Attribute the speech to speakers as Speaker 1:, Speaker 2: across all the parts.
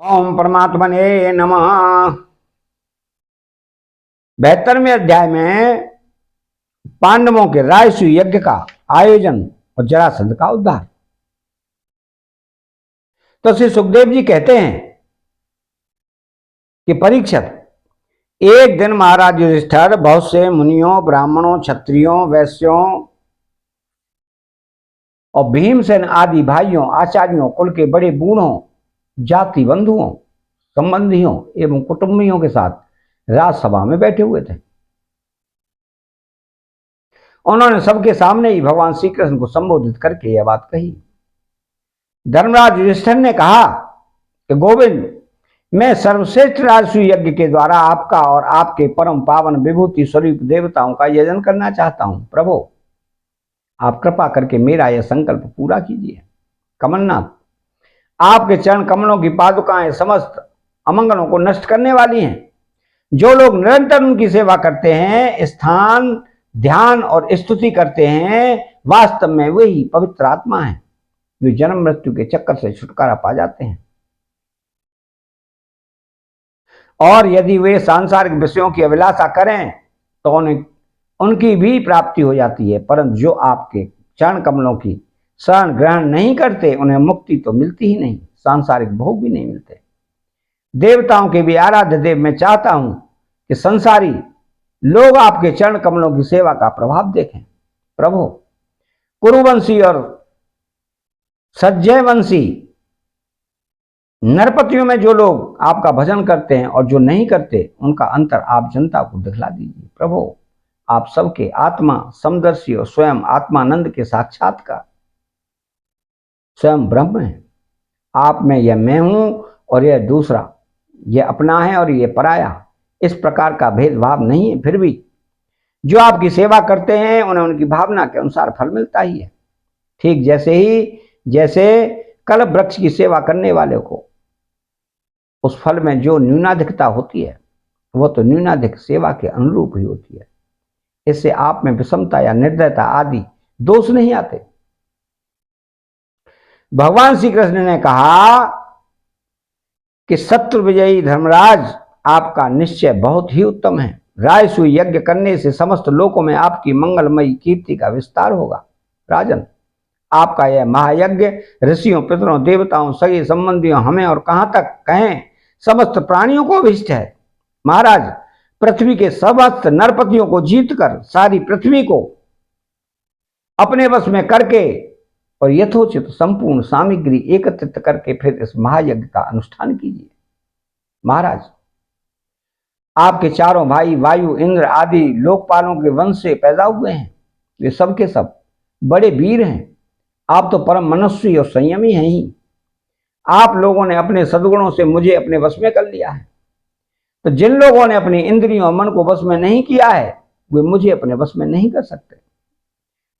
Speaker 1: ओम परमात्मने नमः। 72वें अध्याय में पांडवों के राजसूय यज्ञ का आयोजन और जरासंध का उद्धार। तो श्री सुखदेव जी कहते हैं कि परीक्षित, एक दिन महाराज युधिष्ठिर बहुत से मुनियों, ब्राह्मणों, क्षत्रियों, वैश्यों और भीमसेन आदि भाइयों, आचार्यों, कुल के बड़े बूढ़ों, जाति बंधुओं, संबंधियों एवं कुटुंबियों के साथ राजसभा में बैठे हुए थे। उन्होंने सबके सामने ही भगवान श्री कृष्ण को संबोधित करके यह बात कही। धर्मराज युधिष्ठिर ने कहा कि गोविंद, मैं सर्वश्रेष्ठ राजसूय यज्ञ के द्वारा आपका और आपके परम पावन विभूति स्वरूप देवताओं का यजन करना चाहता हूं। प्रभु, आप कृपा करके मेरा यह संकल्प पूरा कीजिए। कमलनाथ, आपके चरण कमलों की पादुकाएं समस्त अमंगलों को नष्ट करने वाली हैं। जो लोग निरंतर उनकी सेवा करते हैं, स्थान, ध्यान और स्तुति करते हैं, वास्तव में वही पवित्र आत्मा है जो जन्म मृत्यु के चक्कर से छुटकारा पा जाते हैं। और यदि वे सांसारिक विषयों की अभिलाषा करें तो उन्हें उनकी भी प्राप्ति हो जाती है, परंतु जो आपके चरण कमलों की शरण ग्रहण नहीं करते उन्हें मुक्ति तो मिलती ही नहीं, सांसारिक भोग भी नहीं मिलते। देवताओं के भी आराध्य देव, मैं चाहता हूं कि संसारी लोग आपके चरण कमलों की सेवा का प्रभाव देखें। प्रभु, कुरुवंशी और सज्जयवंशी नरपतियों में जो लोग आपका भजन करते हैं और जो नहीं करते, उनका अंतर आप जनता को दिखला दीजिए। प्रभु, आप सबके आत्मा समदर्शी और स्वयं आत्मानंद के साक्षात्कार स्वयं ब्रह्म है। आप में यह मैं हूं और यह दूसरा, यह अपना है और यह पराया, इस प्रकार का भेदभाव नहीं है। फिर भी जो आपकी सेवा करते हैं उन्हें उनकी भावना के अनुसार फल मिलता ही है। ठीक जैसे कल्प वृक्ष की सेवा करने वाले को उस फल में जो न्यूनाधिकता होती है वह तो न्यूनाधिक सेवा के अनुरूप ही होती है। इससे आप में विषमता या निर्दयता आदि दोष नहीं आते। भगवान श्री कृष्ण ने कहा कि शत्रु विजयी धर्मराज, आपका निश्चय बहुत ही उत्तम है। राजसूय यज्ञ करने से समस्त लोकों में आपकी मंगलमयी कीर्ति का विस्तार होगा। राजन, आपका यह महायज्ञ ऋषियों, पितरों, देवताओं, सगे संबंधियों, हमें और कहां तक कहें समस्त प्राणियों को अभिष्ट है। महाराज, पृथ्वी के समस्त नरपतियों को जीतकर सारी पृथ्वी को अपने वश में करके और यथोचित संपूर्ण सामग्री एकत्रित करके फिर इस महायज्ञ का अनुष्ठान कीजिए। महाराज, आपके चारों भाई वायु, इंद्र आदि लोकपालों के वंश से पैदा हुए हैं। वे सबके सब बड़े वीर हैं। आप तो परम मनस्वी और संयमी हैं ही। आप लोगों ने अपने सद्गुणों से मुझे अपने वश में कर लिया है। तो जिन लोगों ने अपनी इंद्रियों और मन को वश में नहीं किया है, वे मुझे अपने वश में नहीं कर सकते।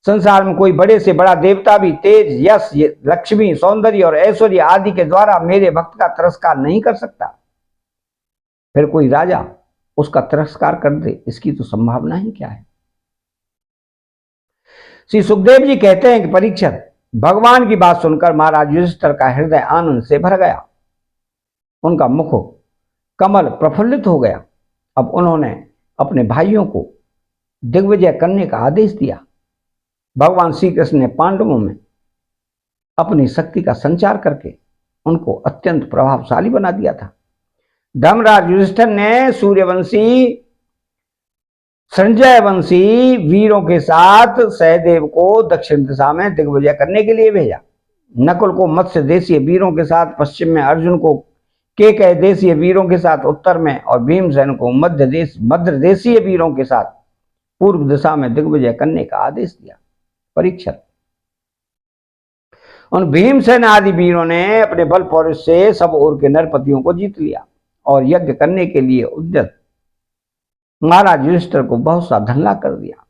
Speaker 1: संसार में कोई बड़े से बड़ा देवता भी तेज, यश, लक्ष्मी, सौंदर्य और ऐश्वर्य आदि के द्वारा मेरे भक्त का तिरस्कार नहीं कर सकता। फिर कोई राजा उसका तिरस्कार कर दे, इसकी तो संभावना ही क्या है। श्री सुखदेव जी कहते हैं कि परीक्षित, भगवान की बात सुनकर महाराज युधिष्ठिर का हृदय आनंद से भर गया। उनका मुख कमल प्रफुल्लित हो गया। अब उन्होंने अपने भाइयों को दिग्विजय करने का आदेश दिया। भगवान श्री कृष्ण ने पांडवों में अपनी शक्ति का संचार करके उनको अत्यंत प्रभावशाली बना दिया था। धर्मराज युधिष्ठिर ने सूर्यवंशी, संजयवंशी वीरों के साथ सहदेव को दक्षिण दिशा में दिग्विजय करने के लिए भेजा। नकुल को मत्स्य देशीय वीरों के साथ पश्चिम में, अर्जुन को केकय देशीय वीरों के साथ उत्तर में और भीमसेन को मध्य देशीय वीरों के साथ पूर्व दिशा में दिग्विजय करने का आदेश दिया। परीक्षित, उन भीमसेन आदि वीरों ने अपने बल पौरुष से सब ओर के नरपतियों को जीत लिया और यज्ञ करने के लिए उद्यत महाराज युधिष्ठिर को बहुत सा धनला कर दिया।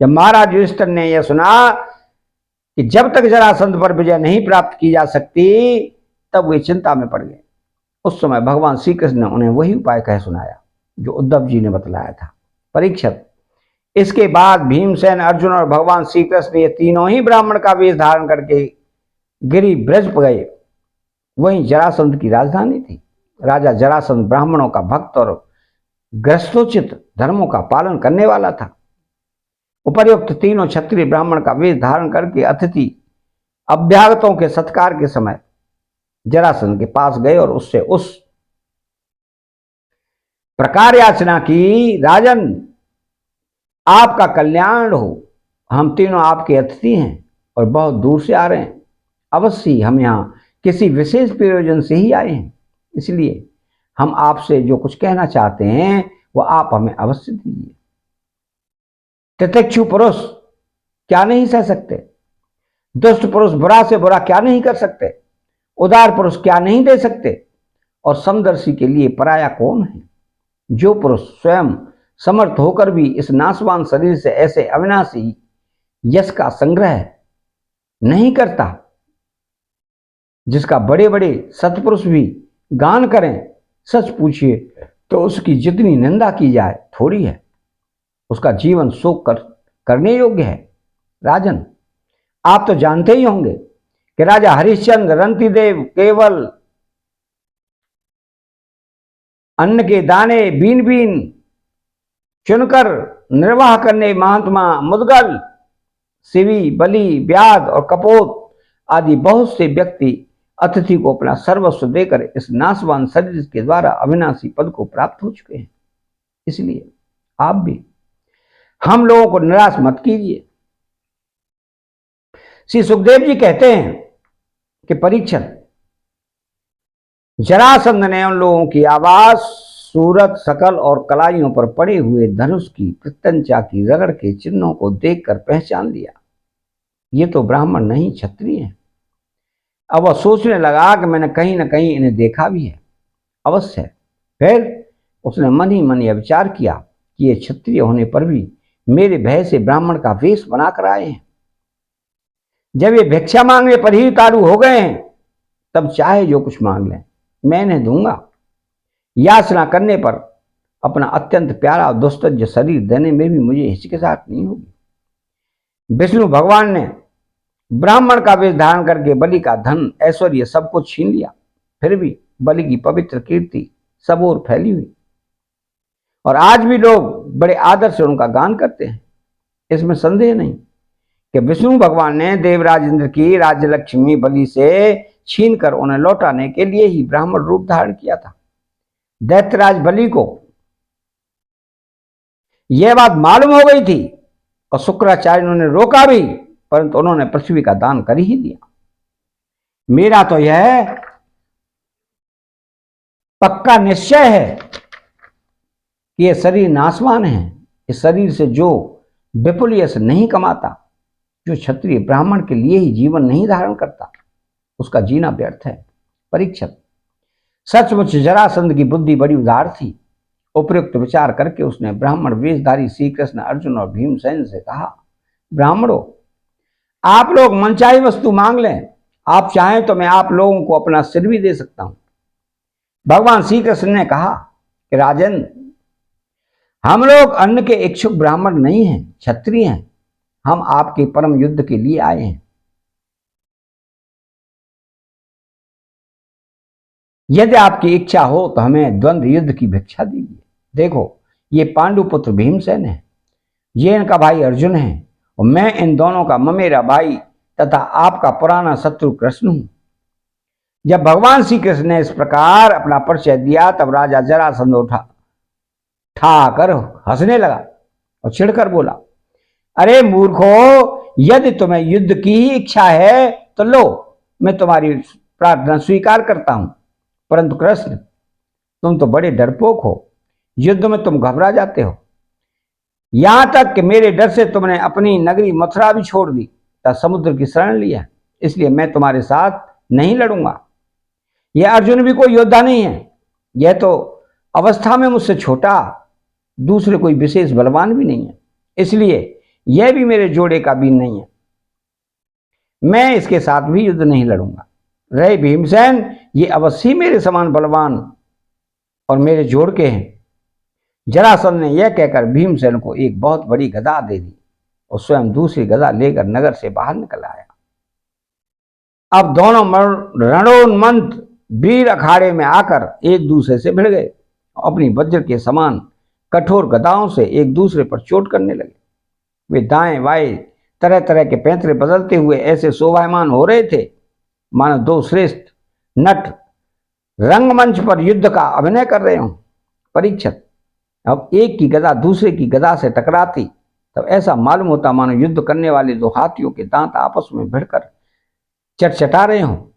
Speaker 1: जब महाराज युधिष्ठिर ने यह सुना कि जब तक जरासंध पर विजय नहीं प्राप्त की जा सकती, तब वे चिंता में पड़ गए। उस समय भगवान श्री कृष्ण ने उन्हें वही उपाय कह सुनाया जो उद्धव जी ने बतलाया था। परीक्षित, इसके बाद भीमसेन, अर्जुन और भगवान श्री कृष्ण ये तीनों ही ब्राह्मण का वेश धारण करके गिरि ब्रज पर गए वहीं जरासंध की राजधानी थी। राजा जरासंध ब्राह्मणों का भक्त और ग्रस्तोचित धर्मों का पालन करने वाला था। उपर्युक्त तीनों क्षत्रिय ब्राह्मण का वेश धारण करके अतिथि अभ्यागतों के सत्कार के समय जरासंध के पास गए और उससे उस प्रकार याचना की, राजन, आपका कल्याण हो, हम तीनों आपके अतिथि हैं और बहुत दूर से आ रहे हैं। अवश्य हम यहाँ किसी विशेष प्रयोजन से ही आए हैं, इसलिए हम आपसे जो कुछ कहना चाहते हैं वो आप हमें अवश्य दीजिए। तितिक्षु पुरुष क्या नहीं सह सकते, दुष्ट पुरुष बुरा से बुरा क्या नहीं कर सकते, उदार पुरुष क्या नहीं दे सकते, और समदर्शी के लिए पराया कौन है। जो पुरुष स्वयं समर्थ होकर भी इस नाशवान शरीर से ऐसे अविनाशी यश का संग्रह नहीं करता, जिसका बड़े बड़े सत्पुरुष भी गान करें, सच पूछिए तो उसकी जितनी निंदा की जाए थोड़ी है। उसका जीवन शोक करने योग्य है। राजन, आप तो जानते ही होंगे कि राजा हरिश्चंद्र रंतिदेव केवल अन्न के दाने बीन बीन चुनकर निर्वाह करने महात्मा मुदगल, शिवी, बलि, व्याध और कपोत आदि बहुत से व्यक्ति अतिथि को अपना सर्वस्व देकर इस नाशवान शरीर के द्वारा अविनाशी पद को प्राप्त हो चुके हैं। इसलिए आप भी हम लोगों को निराश मत कीजिए। श्री सुखदेव जी कहते हैं कि परीक्षण, जरासंध ने उन लोगों की आवाज, सूरत, शकल और कलाइयों पर पड़े हुए धनुष की प्रत्यंचा की रगड़ के चिन्हों को देखकर पहचान लिया। ये तो ब्राह्मण नहीं क्षत्रिय हैं। अब वह सोचने लगा कि मैंने कहीं न कहीं इन्हें देखा भी है, अवश्य है। फिर उसने मन ही मन यह विचार किया कि ये क्षत्रिय होने पर भी मेरे भय से ब्राह्मण का वेश बनाकर आए हैं। जब ये भिक्षा मांगने पर ही उतारू हो गए हैं, तब चाहे जो कुछ मांग लें, मैं इन्हें दूंगा। याचना करने पर अपना अत्यंत प्यारा दुस्तज शरीर देने में भी मुझे हिचकिचाहट नहीं होगी। विष्णु भगवान ने ब्राह्मण का वेश धारण करके बलि का धन, ऐश्वर्य सब कुछ छीन लिया, फिर भी बलि की पवित्र कीर्ति सब ओर फैली हुई, और आज भी लोग बड़े आदर से उनका गान करते हैं। इसमें संदेह नहीं कि विष्णु भगवान ने देवराज इंद्र की राज्य लक्ष्मी बलि से छीनकर उन्हें लौटाने के लिए ही ब्राह्मण रूप धारण किया था। दैत्यराज बलि को यह बात मालूम हो गई थी और शुक्राचार्य ने रोका भी, परंतु उन्होंने पृथ्वी का दान कर ही दिया। मेरा तो यह पक्का निश्चय है कि यह शरीर नाशवान है। इस शरीर से जो विपुल यश नहीं कमाता, जो क्षत्रिय ब्राह्मण के लिए ही जीवन नहीं धारण करता, उसका जीना व्यर्थ है। परीक्षित, सचमुच जरासंध की बुद्धि बड़ी उदार थी। उपयुक्त विचार करके उसने ब्राह्मण वेशधारी श्री कृष्ण, अर्जुन और भीमसेन से कहा, ब्राह्मणों, आप लोग मनचाही वस्तु मांग लें। आप चाहें तो मैं आप लोगों को अपना सिर भी दे सकता हूं। भगवान श्री कृष्ण ने कहा कि राजन, हम लोग अन्न के इच्छुक ब्राह्मण नहीं हैं, क्षत्रिय हैं। हम आपके परम युद्ध के लिए आए हैं। यदि आपकी इच्छा हो तो हमें द्वंद्व युद्ध की भिक्षा दीजिए। देखो, ये पांडुपुत्र भीमसेन है, ये इनका भाई अर्जुन है, और मैं इन दोनों का ममेरा भाई तथा आपका पुराना शत्रु कृष्ण हूं। जब भगवान श्री कृष्ण ने इस प्रकार अपना परिचय दिया, तब राजा जरासंध ठाकर हंसने लगा और चिढ़कर बोला, अरे मूर्खो, यदि तुम्हें युद्ध की ही इच्छा है तो लो, मैं तुम्हारी प्रार्थना स्वीकार करता हूं। परंतु कृष्ण, तुम तो बड़े डरपोक हो, युद्ध में तुम घबरा जाते हो। यहां तक कि मेरे डर से तुमने अपनी नगरी मथुरा भी छोड़ दी तथा समुद्र की शरण लिया, इसलिए मैं तुम्हारे साथ नहीं लड़ूंगा। यह अर्जुन भी कोई योद्धा नहीं है, यह तो अवस्था में मुझसे छोटा, दूसरे कोई विशेष बलवान भी नहीं है, इसलिए यह भी मेरे जोड़े का बीन नहीं है। मैं इसके साथ भी युद्ध नहीं लड़ूंगा। रहे भीमसेन, ये अवश्य मेरे समान बलवान और मेरे जोड़ के हैं। जरासंध ने यह कहकर भीमसेन को एक बहुत बड़ी गदा दे दी और स्वयं दूसरी गदा लेकर नगर से बाहर निकल आया। अब दोनों रणोन्मत्त वीर अखाड़े में आकर एक दूसरे से भिड़ गए, अपनी वज्र के समान कठोर गदाओं से एक दूसरे पर चोट करने लगे। वे दाएं बाएं तरह तरह के पैंतरे बदलते हुए ऐसे शोभायमान हो रहे थे मानो दो श्रेष्ठ नट रंगमंच पर युद्ध का अभिनय कर रहे हों। परीक्षित, अब एक की गदा दूसरे की गदा से टकराती तब ऐसा मालूम होता मानो युद्ध करने वाले दो हाथियों के दांत आपस में भिड़कर चटचटा रहे हों,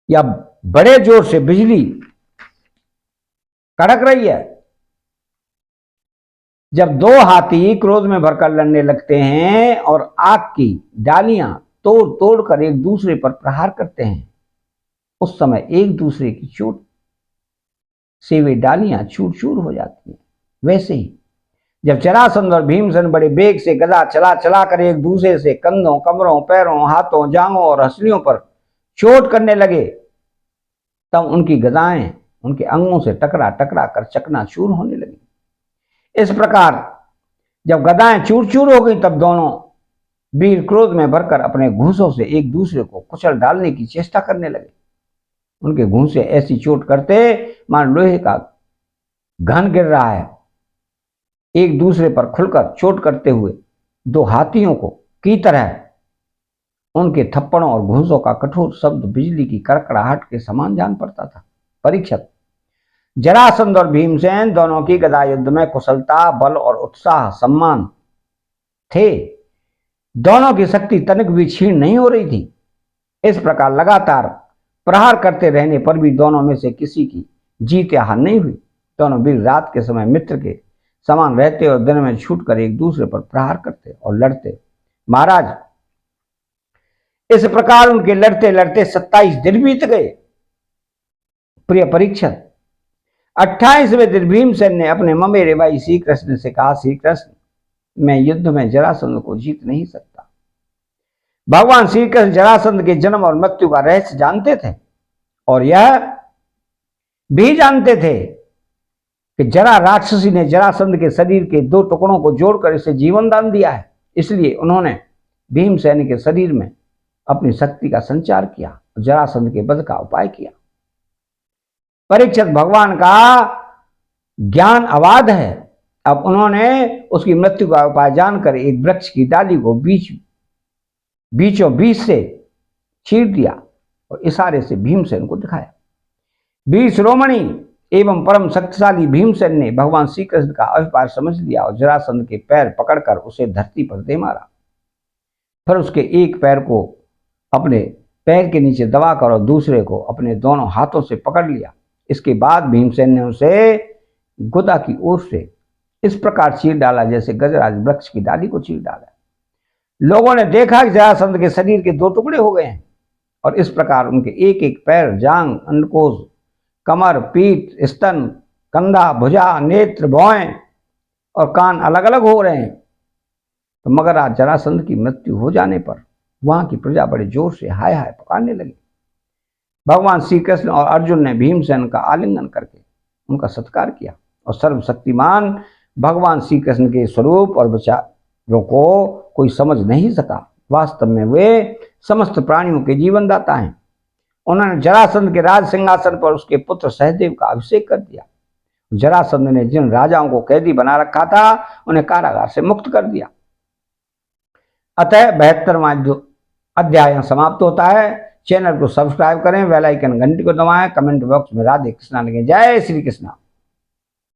Speaker 1: या बड़े जोर से बिजली कड़क रही है। जब दो हाथी क्रोध में भरकर लड़ने लगते हैं और आग की डालियां तोड़ तोड़ कर एक दूसरे पर प्रहार करते हैं, उस समय एक दूसरे की चोट से वे डालियां चूर चूर हो जाती हैं। वैसे ही जब जरासंध और भीमसेन बड़े बेग से गदा चला चला कर एक दूसरे से कंधों, कमरों, पैरों, हाथों, जांघों और हंसलियों पर चोट करने लगे, तब उनकी गदाएं उनके अंगों से टकरा टकरा कर चकनाचूर होने लगी। इस प्रकार जब गदाएं चूर चूर हो गई तब दोनों वीर क्रोध में भरकर अपने घूंसों से एक दूसरे को कुचल डालने की चेष्टा करने लगे। उनके घूंसे ऐसी चोट करते मान लोहे का घन गिर रहा है। एक दूसरे पर खुलकर चोट करते हुए दो हाथियों को की तरह उनके थप्पड़ों और घूंसों का कठोर शब्द बिजली की कड़कड़ाहट के समान जान पड़ता था। परीक्षित, जरासंध और भीमसेन दोनों की गदा युद्ध में कुशलता, बल और उत्साह सम्मान थे। दोनों की शक्ति तनिक भी क्षीण नहीं हो रही थी। इस प्रकार लगातार प्रहार करते रहने पर भी दोनों में से किसी की जीत या हार नहीं हुई। दोनों वीर रात के समय मित्र के समान रहते और दिन में छूटकर एक दूसरे पर प्रहार करते और लड़ते। महाराज, इस प्रकार उनके लड़ते लड़ते 27 दिन बीत गए। प्रिय परीक्षित, 28वें दिन भीमसेन ने अपने ममेरे भाई श्री कृष्ण से कहा, श्री कृष्ण, मैं युद्ध में जरासंध को जीत नहीं सकता। भगवान श्री कृष्ण जरासंध के जन्म और मृत्यु का रहस्य जानते थे और यह भी जानते थे कि जरा राक्षसी ने जरासंध के शरीर के 2 टुकड़ों को जोड़कर इसे जीवन दान दिया है। इसलिए उन्होंने भीमसेन के शरीर में अपनी शक्ति का संचार किया और जरासंध के वध का उपाय किया। परीक्षित, भगवान का ज्ञान अबाध है। अब उन्होंने उसकी मृत्यु का उपाय जानकर एक वृक्ष की डाली को बीचों बीच से चीर दिया और इशारे से भीमसेन को दिखाया। वीर शिरोमणि एवं परम शक्तिशाली भीमसेन ने भगवान श्री कृष्ण का अभिप्राय समझ लिया और जरासंध के पैर पकड़कर उसे धरती पर दे मारा। फिर उसके एक पैर को अपने पैर के नीचे दबाकर और दूसरे को अपने दोनों हाथों से पकड़ लिया। इसके बाद भीमसेन ने उसे गुदा की ओर से इस प्रकार चीर डाला जैसे गजराज वृक्ष की डाली को चीर डाला। लोगों ने देखा कि जरासंध के शरीर के 2 टुकड़े हो गए हैं और इस प्रकार उनके एक एक पैर, जांग, अंडकोश, कमर, पीठ, स्तन, कंधा, भुजा, नेत्र, भौहें और कान अलग अलग हो रहे हैं। तो मगर आज जरासंध की मृत्यु हो जाने पर वहां की प्रजा बड़े जोर से हाय हाय पुकारने लगी। भगवान श्री कृष्ण और अर्जुन ने भीमसेन का आलिंगन करके उनका सत्कार किया और सर्वशक्तिमान भगवान श्री कृष्ण के स्वरूप और विचारों को कोई समझ नहीं सका। वास्तव में वे समस्त प्राणियों के जीवनदाता हैं। उन्होंने जरासंध के राज सिंहासन पर उसके पुत्र सहदेव का अभिषेक कर दिया। जरासंध ने जिन राजाओं को कैदी बना रखा था उन्हें कारागार से मुक्त कर दिया। अतः 72वां अध्याय समाप्त होता है। चैनल को सब्सक्राइब करें, बेल आइकन घंटी को दबाएं, कमेंट बॉक्स में राधे कृष्णा लिखें। जय श्री कृष्णा।